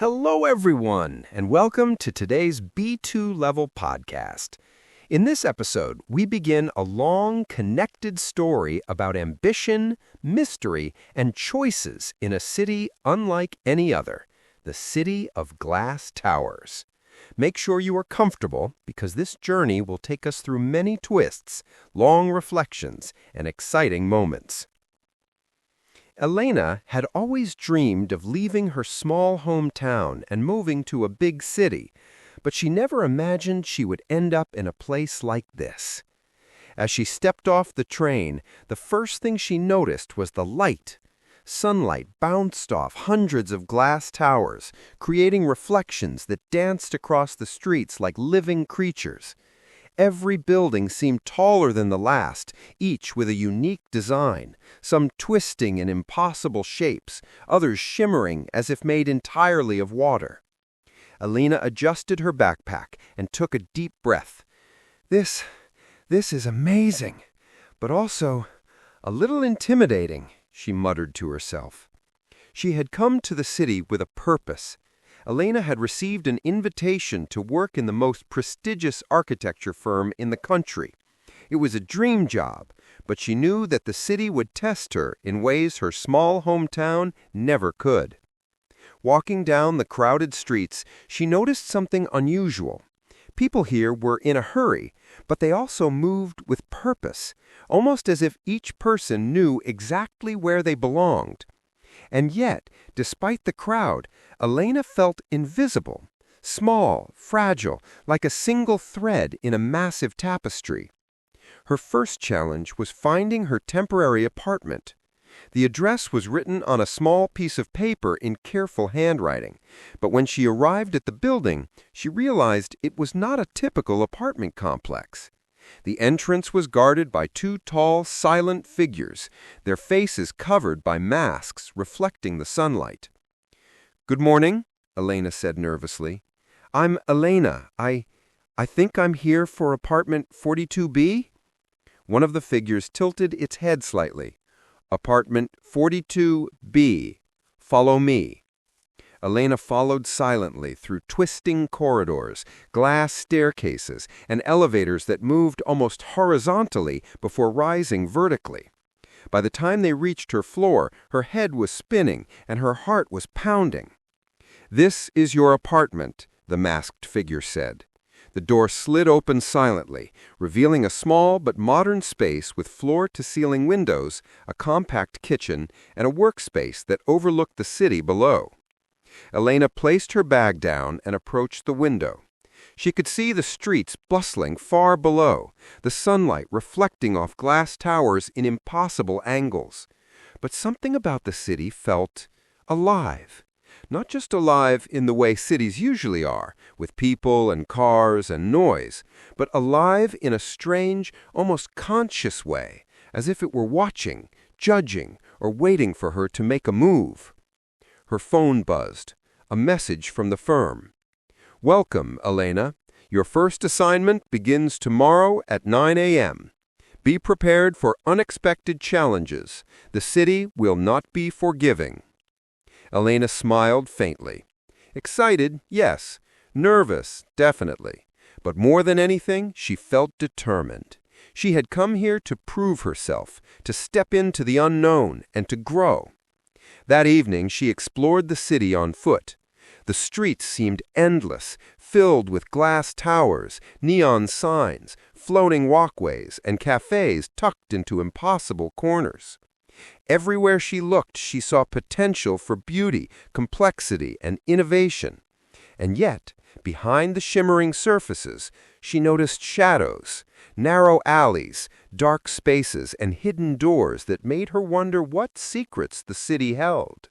Hello, everyone, and welcome to today's B2 Level podcast. In this episode, we begin a long, connected story about ambition, mystery, and choices in a city unlike any other, the City of Glass Towers. Make sure you are comfortable because this journey will take us through many twists, long reflections, and exciting moments. Elena had always dreamed of leaving her small hometown and moving to a big city, but she never imagined she would end up in a place like this. As she stepped off the train, the first thing she noticed was the light. Sunlight bounced off hundreds of glass towers, creating reflections that danced across the streets like living creatures. Every building seemed taller than the last, each with a unique design, some twisting in impossible shapes, others shimmering as if made entirely of water. Elena adjusted her backpack and took a deep breath. This is amazing, but also a little intimidating, she muttered to herself. She had come to the city with a purpose. Elena had received an invitation to work in the most prestigious architecture firm in the country. It was a dream job, but she knew that the city would test her in ways her small hometown never could. Walking down the crowded streets, she noticed something unusual. People here were in a hurry, but they also moved with purpose, almost as if each person knew exactly where they belonged. And yet, despite the crowd, Elena felt invisible, small, fragile, like a single thread in a massive tapestry. Her first challenge was finding her temporary apartment. The address was written on a small piece of paper in careful handwriting, but when she arrived at the building, she realized it was not a typical apartment complex. The entrance was guarded by two tall, silent figures, their faces covered by masks reflecting the sunlight. "Good morning," Elena said nervously. "I'm Elena. I think I'm here for apartment 42B?" One of the figures tilted its head slightly. "Apartment 42B. Follow me." Elena followed silently through twisting corridors, glass staircases, and elevators that moved almost horizontally before rising vertically. By the time they reached her floor, her head was spinning and her heart was pounding. "This is your apartment," the masked figure said. The door slid open silently, revealing a small but modern space with floor-to-ceiling windows, a compact kitchen, and a workspace that overlooked the city below. Elena placed her bag down and approached the window. She could see the streets bustling far below, the sunlight reflecting off glass towers in impossible angles. But something about the city felt alive. Not just alive in the way cities usually are, with people and cars and noise, but alive in a strange, almost conscious way, as if it were watching, judging, or waiting for her to make a move. Her phone buzzed. A message from the firm. "Welcome, Elena. Your first assignment begins tomorrow at 9 a.m. Be prepared for unexpected challenges. The city will not be forgiving." Elena smiled faintly. Excited, yes. Nervous, definitely. But more than anything, she felt determined. She had come here to prove herself, to step into the unknown, and to grow. That evening, she explored the city on foot. The streets seemed endless, filled with glass towers, neon signs, floating walkways, and cafes tucked into impossible corners. Everywhere she looked, she saw potential for beauty, complexity, and innovation. And yet, behind the shimmering surfaces, she noticed shadows, narrow alleys, dark spaces, and hidden doors that made her wonder what secrets the city held.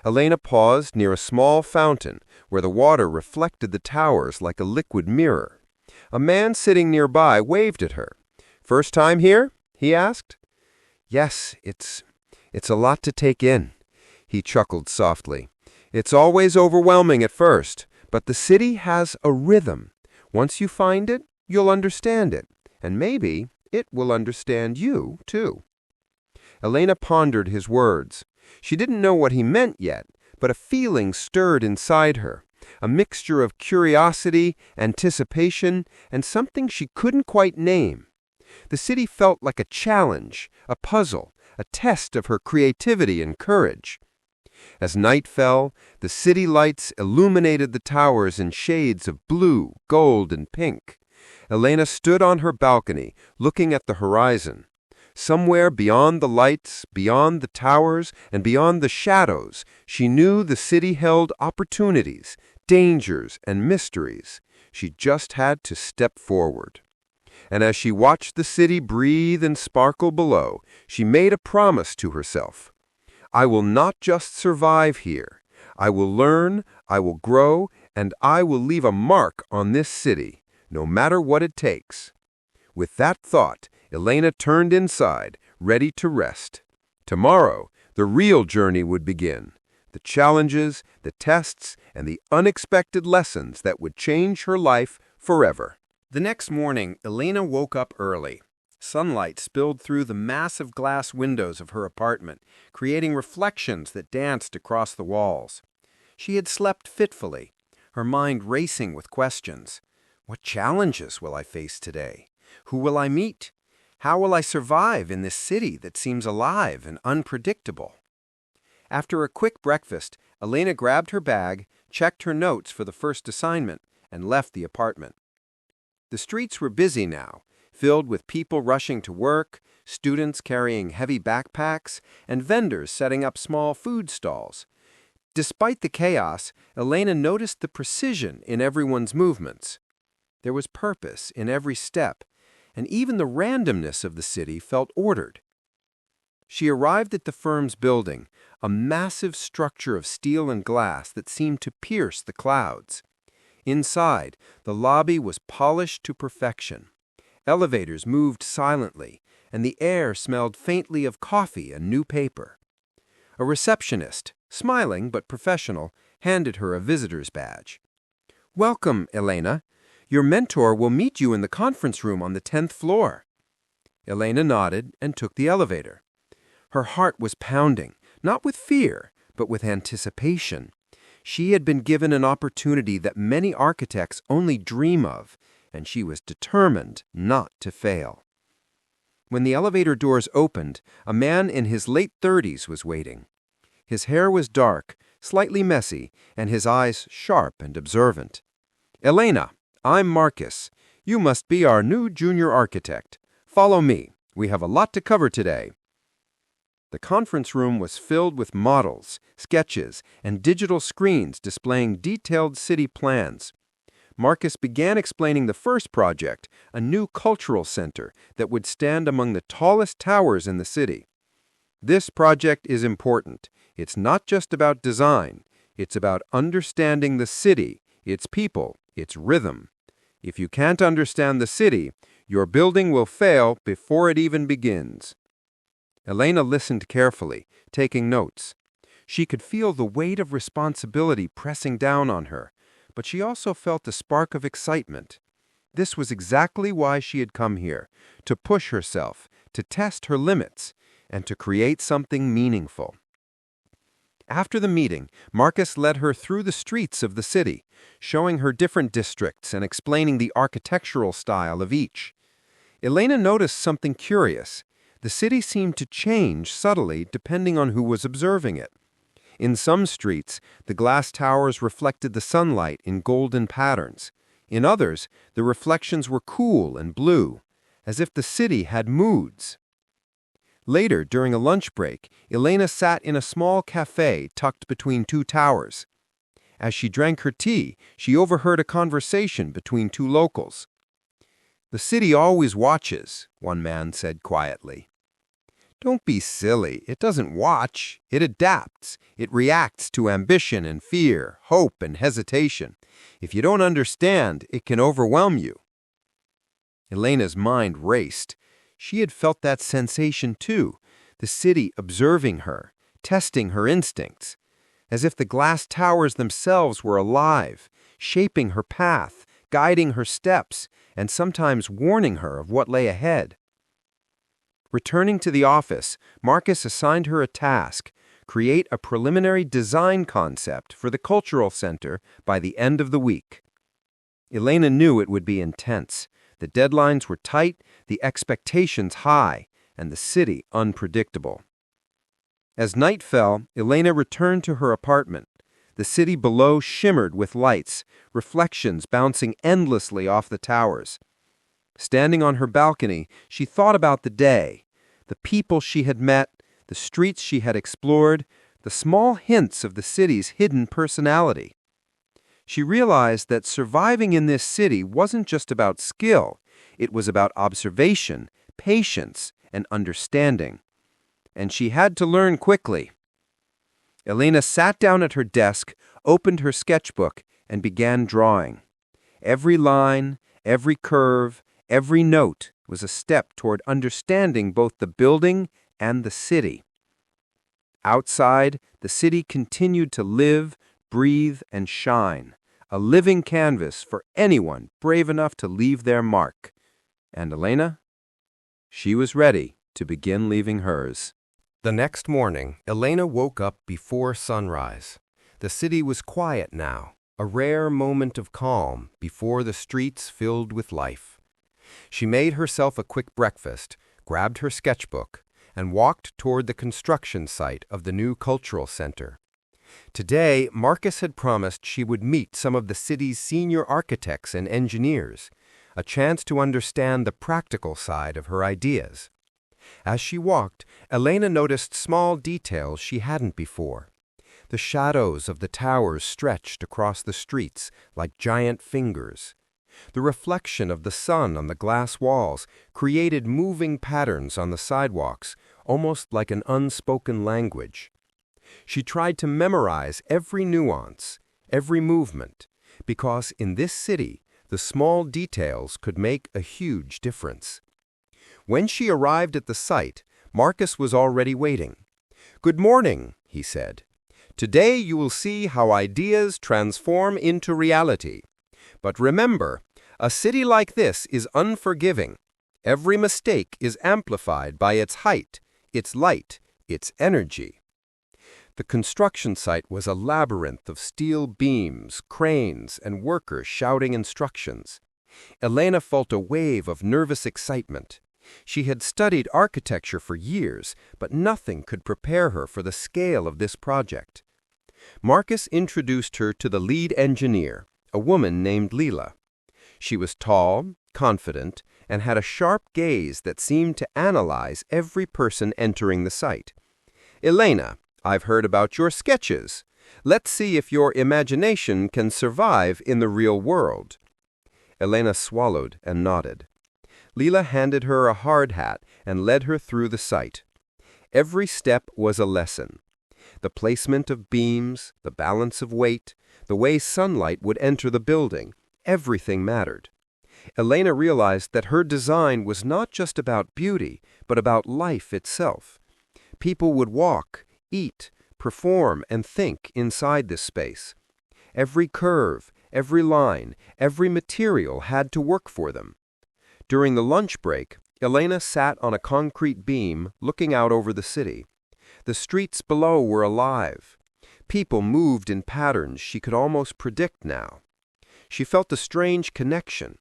Elena paused near a small fountain where the water reflected the towers like a liquid mirror. A man sitting nearby waved at her. "First time here?" he asked. "Yes, it's a lot to take in," he chuckled softly. "It's always overwhelming at first, but the city has a rhythm. Once you find it, you'll understand it, and maybe it will understand you, too." Elena pondered his words. She didn't know what he meant yet, but a feeling stirred inside her, a mixture of curiosity, anticipation, and something she couldn't quite name. The city felt like a challenge, a puzzle, a test of her creativity and courage. As night fell, the city lights illuminated the towers in shades of blue, gold, and pink. Elena stood on her balcony, looking at the horizon. Somewhere beyond the lights, beyond the towers, and beyond the shadows, she knew the city held opportunities, dangers, and mysteries. She just had to step forward. And as she watched the city breathe and sparkle below, she made a promise to herself. I will not just survive here. I will learn, I will grow, and I will leave a mark on this city, no matter what it takes. With that thought, Elena turned inside, ready to rest. Tomorrow, the real journey would begin. The challenges, the tests, and the unexpected lessons that would change her life forever. The next morning, Elena woke up early. Sunlight spilled through the massive glass windows of her apartment, creating reflections that danced across the walls. She had slept fitfully, her mind racing with questions. What challenges will I face today? Who will I meet? How will I survive in this city that seems alive and unpredictable? After a quick breakfast, Elena grabbed her bag, checked her notes for the first assignment, and left the apartment. The streets were busy now, filled with people rushing to work, students carrying heavy backpacks, and vendors setting up small food stalls. Despite the chaos, Elena noticed the precision in everyone's movements. There was purpose in every step, and even the randomness of the city felt ordered. She arrived at the firm's building, a massive structure of steel and glass that seemed to pierce the clouds. Inside, the lobby was polished to perfection. Elevators moved silently, and the air smelled faintly of coffee and new paper. A receptionist, smiling but professional, handed her a visitor's badge. "Welcome, Elena. Your mentor will meet you in the conference room on the 10th floor." Elena nodded and took the elevator. Her heart was pounding, not with fear, but with anticipation. She had been given an opportunity that many architects only dream of, and she was determined not to fail. When the elevator doors opened, a man in his late 30s was waiting. His hair was dark, slightly messy, and his eyes sharp and observant. "Elena, I'm Marcus. You must be our new junior architect. Follow me. We have a lot to cover today." The conference room was filled with models, sketches, and digital screens displaying detailed city plans. Marcus began explaining the first project, a new cultural center that would stand among the tallest towers in the city. "This project is important. It's not just about design. It's about understanding the city, its people, its rhythm. If you can't understand the city, your building will fail before it even begins." Elena listened carefully, taking notes. She could feel the weight of responsibility pressing down on her, but she also felt a spark of excitement. This was exactly why she had come here, to push herself, to test her limits, and to create something meaningful. After the meeting, Marcus led her through the streets of the city, showing her different districts and explaining the architectural style of each. Elena noticed something curious. The city seemed to change subtly depending on who was observing it. In some streets, the glass towers reflected the sunlight in golden patterns. In others, the reflections were cool and blue, as if the city had moods. Later, during a lunch break, Elena sat in a small cafe tucked between two towers. As she drank her tea, she overheard a conversation between two locals. "The city always watches," one man said quietly. "Don't be silly. It doesn't watch. It adapts. It reacts to ambition and fear, hope and hesitation. If you don't understand, it can overwhelm you." Elena's mind raced. She had felt that sensation too, the city observing her, testing her instincts, as if the glass towers themselves were alive, shaping her path, guiding her steps, and sometimes warning her of what lay ahead. Returning to the office, Marcus assigned her a task: create a preliminary design concept for the cultural center by the end of the week. Elena knew it would be intense. The deadlines were tight, the expectations high, and the city unpredictable. As night fell, Elena returned to her apartment. The city below shimmered with lights, reflections bouncing endlessly off the towers. Standing on her balcony, she thought about the day, the people she had met, the streets she had explored, the small hints of the city's hidden personality. She realized that surviving in this city wasn't just about skill, it was about observation, patience, and understanding. And she had to learn quickly. Elena sat down at her desk, opened her sketchbook, and began drawing. Every line, every curve, every note was a step toward understanding both the building and the city. Outside, the city continued to live, breathe, and shine, a living canvas for anyone brave enough to leave their mark. And Elena? She was ready to begin leaving hers. The next morning, Elena woke up before sunrise. The city was quiet now, a rare moment of calm before the streets filled with life. She made herself a quick breakfast, grabbed her sketchbook, and walked toward the construction site of the new cultural center. Today, Marcus had promised she would meet some of the city's senior architects and engineers, a chance to understand the practical side of her ideas. As she walked, Elena noticed small details she hadn't before. The shadows of the towers stretched across the streets like giant fingers. The reflection of the sun on the glass walls created moving patterns on the sidewalks, almost like an unspoken language. She tried to memorize every nuance, every movement, because in this city, the small details could make a huge difference. When she arrived at the site, Marcus was already waiting. "Good morning," he said. "Today you will see how ideas transform into reality. But remember, a city like this is unforgiving. Every mistake is amplified by its height, its light, its energy." The construction site was a labyrinth of steel beams, cranes, and workers shouting instructions. Elena felt a wave of nervous excitement. She had studied architecture for years, but nothing could prepare her for the scale of this project. Marcus introduced her to the lead engineer, a woman named Lila. She was tall, confident, and had a sharp gaze that seemed to analyze every person entering the site. "Elena, I've heard about your sketches. Let's see if your imagination can survive in the real world." Elena swallowed and nodded. Lila handed her a hard hat and led her through the site. Every step was a lesson. The placement of beams, the balance of weight, the way sunlight would enter the building, everything mattered. Elena realized that her design was not just about beauty, but about life itself. People would walk, eat, perform, and think inside this space. Every curve, every line, every material had to work for them. During the lunch break, Elena sat on a concrete beam looking out over the city. The streets below were alive. People moved in patterns she could almost predict now. She felt a strange connection,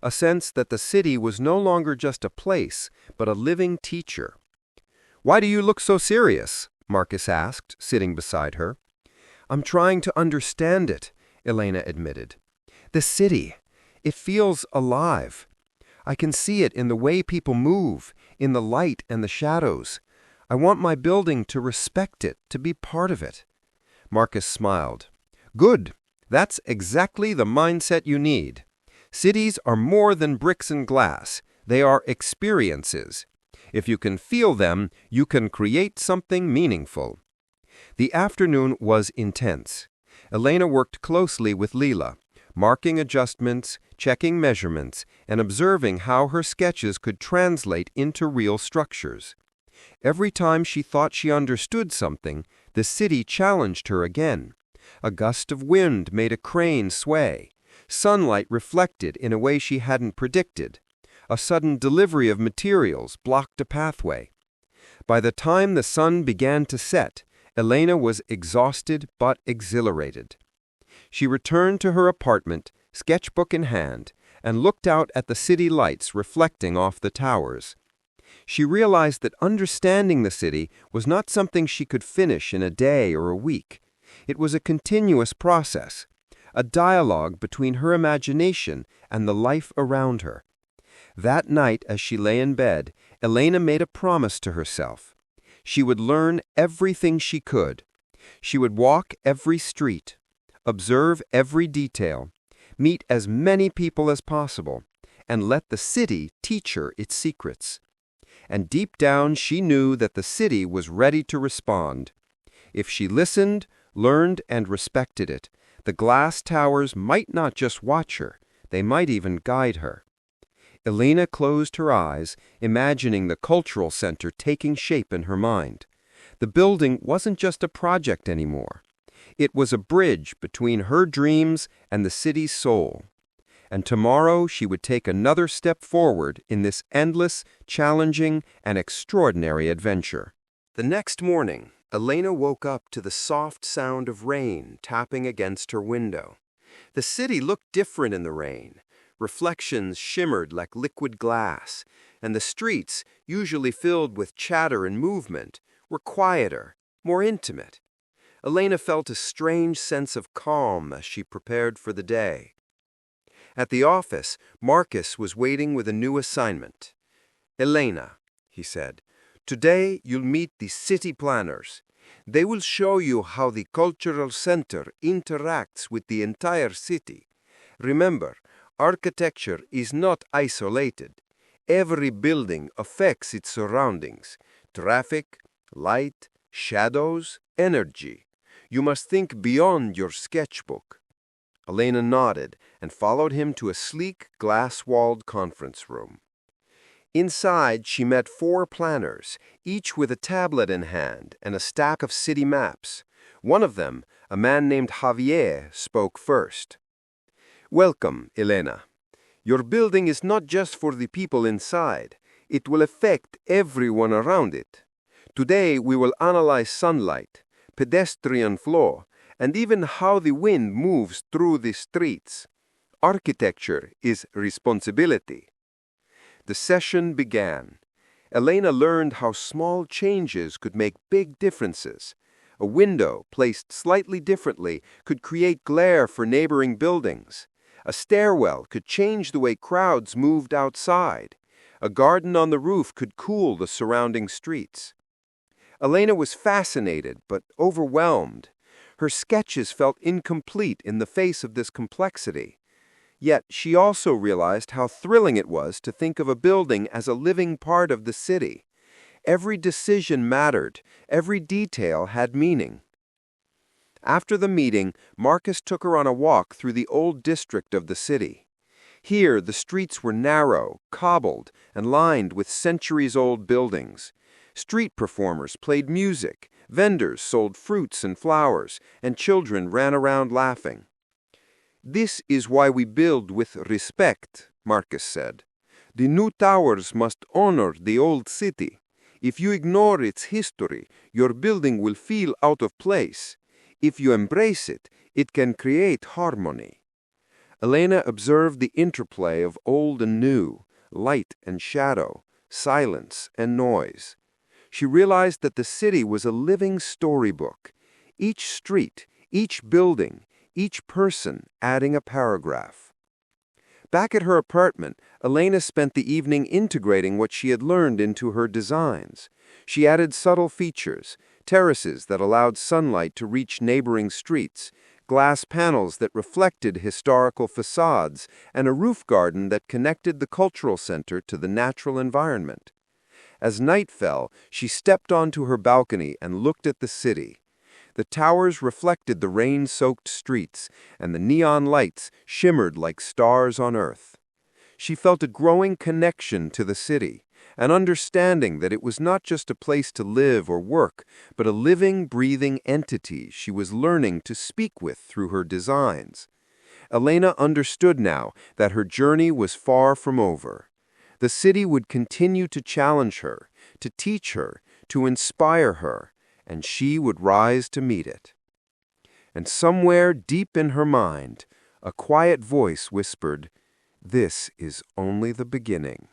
a sense that the city was no longer just a place, but a living teacher. "Why do you look so serious?" Marcus asked, sitting beside her. "I'm trying to understand it," Elena admitted. "The city, it feels alive. I can see it in the way people move, in the light and the shadows. I want my building to respect it, to be part of it." Marcus smiled. "Good. That's exactly the mindset you need. Cities are more than bricks and glass. They are experiences. If you can feel them, you can create something meaningful." The afternoon was intense. Elena worked closely with Lila, marking adjustments, checking measurements, and observing how her sketches could translate into real structures. Every time she thought she understood something, the city challenged her again. A gust of wind made a crane sway. Sunlight reflected in a way she hadn't predicted. A sudden delivery of materials blocked a pathway. By the time the sun began to set, Elena was exhausted but exhilarated. She returned to her apartment, sketchbook in hand, and looked out at the city lights reflecting off the towers. She realized that understanding the city was not something she could finish in a day or a week. It was a continuous process, a dialogue between her imagination and the life around her. That night, as she lay in bed, Elena made a promise to herself. She would learn everything she could. She would walk every street, observe every detail, meet as many people as possible, and let the city teach her its secrets. And deep down she knew that the city was ready to respond. If she listened, learned, and respected it, the glass towers might not just watch her, they might even guide her. Elena closed her eyes, imagining the cultural center taking shape in her mind. The building wasn't just a project anymore. It was a bridge between her dreams and the city's soul. And tomorrow she would take another step forward in this endless, challenging, and extraordinary adventure. The next morning, Elena woke up to the soft sound of rain tapping against her window. The city looked different in the rain. Reflections shimmered like liquid glass, and the streets, usually filled with chatter and movement, were quieter, more intimate. Elena felt a strange sense of calm as she prepared for the day. At the office, Marcus was waiting with a new assignment. "Elena," he said, "today you'll meet the city planners. They will show you how the cultural center interacts with the entire city. Remember, architecture is not isolated. Every building affects its surroundings: traffic, light, shadows, energy. You must think beyond your sketchbook." Elena nodded and followed him to a sleek, glass-walled conference room. Inside, she met 4 planners, each with a tablet in hand and a stack of city maps. One of them, a man named Javier, spoke first. "Welcome, Elena. Your building is not just for the people inside. It will affect everyone around it. Today we will analyze sunlight, pedestrian flow, and even how the wind moves through the streets. Architecture is responsibility." The session began. Elena learned how small changes could make big differences. A window placed slightly differently could create glare for neighboring buildings. A stairwell could change the way crowds moved outside. A garden on the roof could cool the surrounding streets. Elena was fascinated but overwhelmed. Her sketches felt incomplete in the face of this complexity. Yet she also realized how thrilling it was to think of a building as a living part of the city. Every decision mattered, every detail had meaning. After the meeting, Marcus took her on a walk through the old district of the city. Here, the streets were narrow, cobbled, and lined with centuries-old buildings. Street performers played music, vendors sold fruits and flowers, and children ran around laughing. "This is why we build with respect," Marcus said. "The new towers must honor the old city. If you ignore its history, your building will feel out of place. If you embrace it, it can create harmony." Elena observed the interplay of old and new, light and shadow, silence and noise. She realized that the city was a living storybook, each street, each building, each person adding a paragraph. Back at her apartment, Elena spent the evening integrating what she had learned into her designs. She added subtle features: terraces that allowed sunlight to reach neighboring streets, glass panels that reflected historical facades, and a roof garden that connected the cultural center to the natural environment. As night fell, she stepped onto her balcony and looked at the city. The towers reflected the rain-soaked streets, and the neon lights shimmered like stars on earth. She felt a growing connection to the city, an understanding that it was not just a place to live or work, but a living, breathing entity she was learning to speak with through her designs. Elena understood now that her journey was far from over. The city would continue to challenge her, to teach her, to inspire her, and she would rise to meet it. And somewhere deep in her mind, a quiet voice whispered, "This is only the beginning."